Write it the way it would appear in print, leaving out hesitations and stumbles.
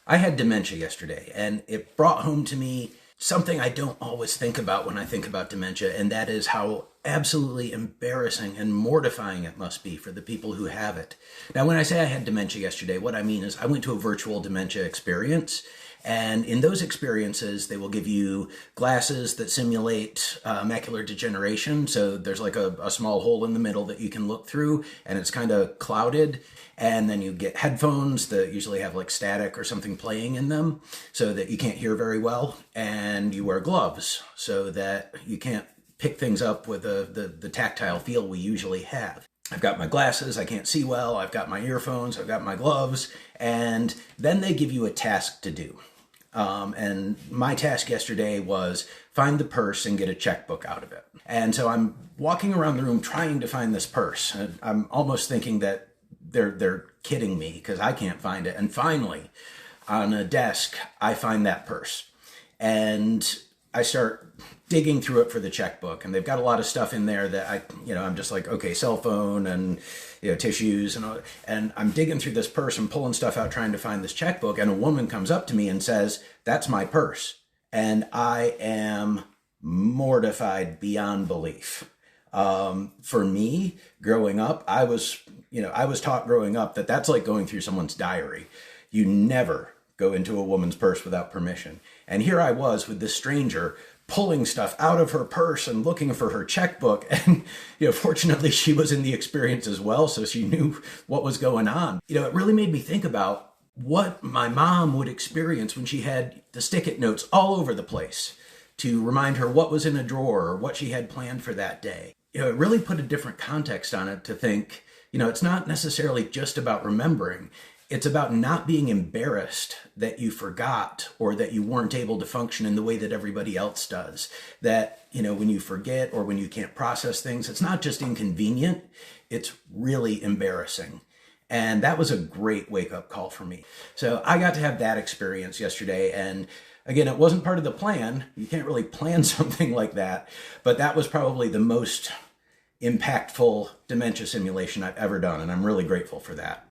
I had dementia yesterday, and it brought home to me something I don't always think about when I think about dementia, and that is how absolutely embarrassing and mortifying it must be for the people who have it. Now, when I say I had dementia yesterday, what I mean is I went to a virtual dementia experience, and in those experiences, they will give you glasses that simulate macular degeneration. So there's like a small hole in the middle that you can look through, and it's kind of clouded. And then you get headphones that usually have like static or something playing in them so that you can't hear very well. And you wear gloves so that you can't pick things up with the tactile feel we usually have. I've got my glasses, I can't see well, I've got my earphones, I've got my gloves, and then they give you a task to do. And my task yesterday was find the purse and get a checkbook out of it. And so I'm walking around the room trying to find this purse. And I'm almost thinking that they're kidding me because I can't find it. And finally, on a desk, I find that purse. And I start digging through it for the checkbook, and they've got a lot of stuff in there that I'm just like, okay, cell phone and tissues and all, and I'm digging through this purse and pulling stuff out trying to find this checkbook, and a woman comes up to me and says, "That's my purse," and I am mortified beyond belief. For me, growing up, I was taught growing up that that's like going through someone's diary. You never go into a woman's purse without permission. And here I was with this stranger pulling stuff out of her purse and looking for her checkbook. And, fortunately she was in the experience as well, so she knew what was going on. It really made me think about what my mom would experience when she had the stick-it notes all over the place to remind her what was in a drawer or what she had planned for that day. It really put a different context on it to think, it's not necessarily just about remembering. It's about not being embarrassed that you forgot or that you weren't able to function in the way that everybody else does. That, when you forget or when you can't process things, it's not just inconvenient, it's really embarrassing. And that was a great wake-up call for me. So I got to have that experience yesterday, and again, it wasn't part of the plan. You can't really plan something like that, but that was probably the most impactful dementia simulation I've ever done, and I'm really grateful for that.